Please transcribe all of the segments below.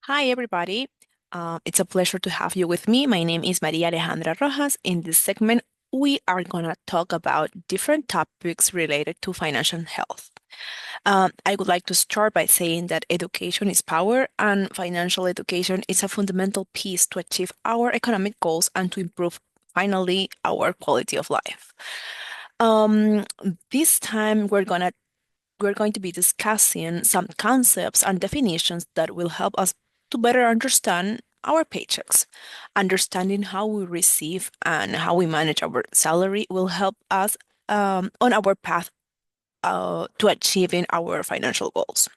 Hi, everybody. It's a pleasure to have you with me. My name is Maria Alejandra Rojas. In this segment, we are going to talk about different topics related to financial health. I would like to start by saying that education is power, and financial education is a fundamental piece to achieve our economic goals and to improve, finally, our quality of life. Um, this time, we're going to be discussing some concepts and definitions that will help us to better understand our paychecks. Understanding how we receive and how we manage our salary will help us on our path to achieving our financial goals.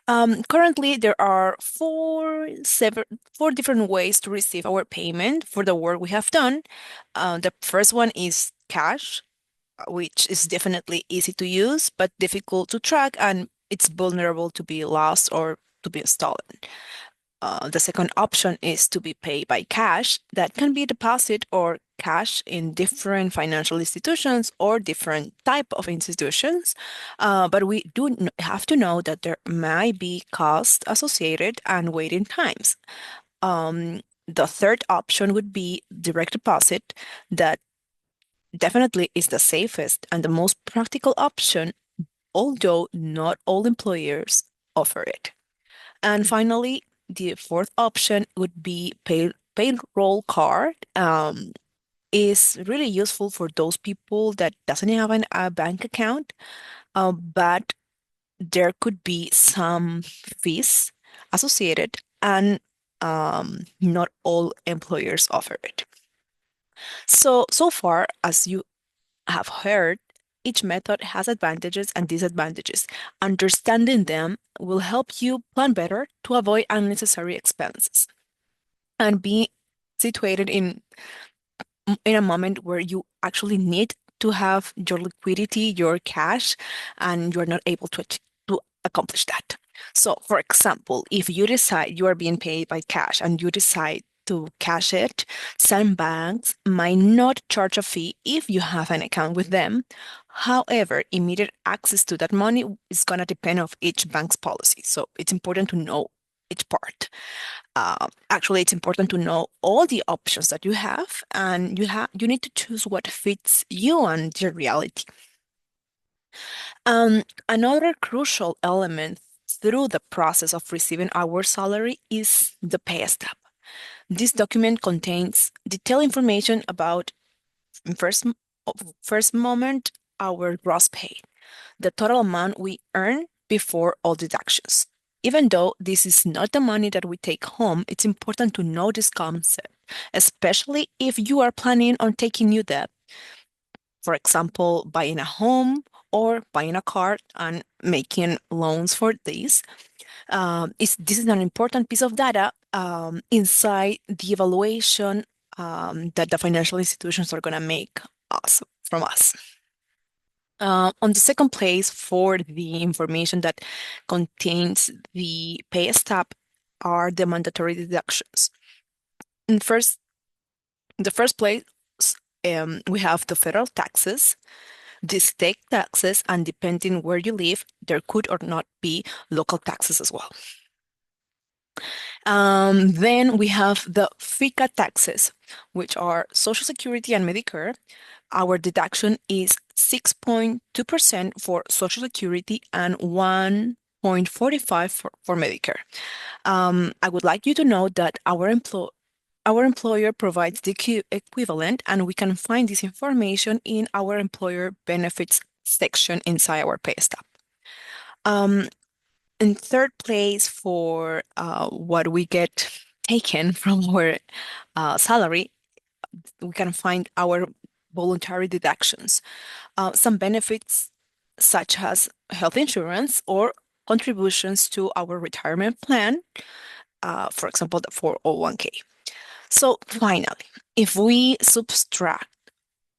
Currently, there are four different ways to receive our payment for the work we have done. The first one is cash, which is definitely easy to use but difficult to track, and it's vulnerable to be lost or to be stolen. The second option is to be paid by cash. That can be deposit or cash in different financial institutions or different type of institutions. But we do have to know that there might be costs associated and waiting times. The third option would be direct deposit. That definitely is the safest and the most practical option, although not all employers offer it. And finally, the fourth option would be payroll card. Is really useful for those people that doesn't have a bank account, but there could be some fees associated, and not all employers offer it. So far, as you have heard, each method has advantages and disadvantages. Understanding them will help you plan better to avoid unnecessary expenses and be situated in a moment where you actually need to have your liquidity, your cash, and you're not able to accomplish that. So, for example, if you decide you are being paid by cash and you decide to cash it, some banks might not charge a fee if you have an account with them. However, immediate access to that money is going to depend on each bank's policy. So it's important to know each part. Actually, it's important to know all the options that you have, and you need to choose what fits you and your reality. Another crucial element through the process of receiving our salary is the pay stub. This document contains detailed information about first first moment our gross pay, the total amount we earn before all deductions. Even though this is not the money that we take home, it's important to know this concept, especially if you are planning on taking new debt, for example, buying a home or buying a car and making loans for this. This is an important piece of data inside the evaluation that the financial institutions are going to make us from us. On the second place for the information that contains the pay stub are the mandatory deductions. In the first place, we have the federal taxes, the state taxes, and depending where you live, there could or not be local taxes as well. Then we have the FICA taxes, which are Social Security and Medicare. Our deduction is 6.2% for Social Security and 1.45 for Medicare. I would like you to know that our employer provides the equivalent, and we can find this information in our employer benefits section inside our pay stub. In third place for what we get taken from our salary, we can find our voluntary deductions. Some benefits such as health insurance or contributions to our retirement plan, for example, the 401k. So finally, if we subtract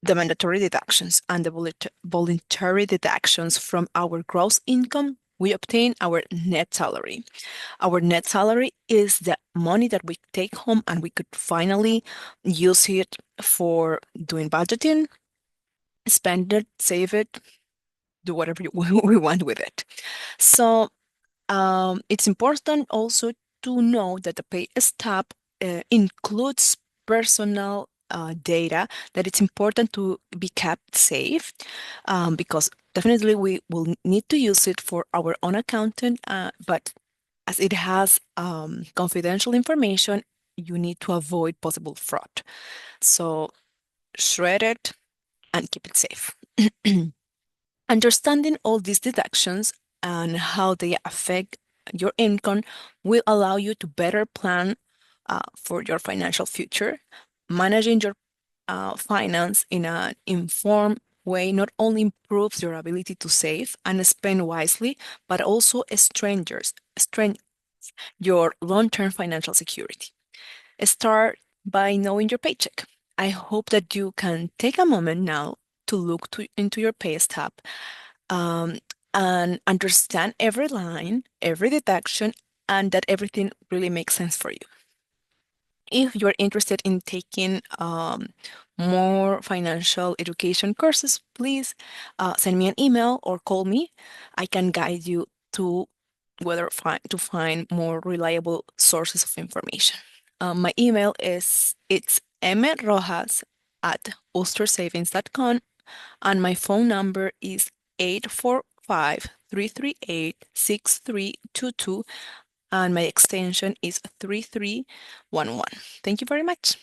the mandatory deductions and the voluntary deductions from our gross income, we obtain our net salary. Our net salary is the money that we take home and we could finally use it for doing budgeting, spend it, save it, do whatever we want with it. So It's important also to know that the pay stub includes personal data that it's important to be kept safe, because definitely we will need to use it for our own accountant, but as it has confidential information, you need to avoid possible fraud. So shred it and keep it safe. Understanding all these deductions and how they affect your income will allow you to better plan for your financial future. Managing your finance in an informed way not only improves your ability to save and spend wisely, but also strengthens your long-term financial security. Start by knowing your paycheck. I hope that you can take a moment now to look into your pay stub, um, and understand every line, every deduction, and that everything really makes sense for you. If you're interested in taking more financial education courses, please send me an email or call me. I can guide you to to find more reliable sources of information. My email is it's mrojas at ulstersavings.com, and my phone number is 845-338-6322, and my extension is 3311. Thank you very much.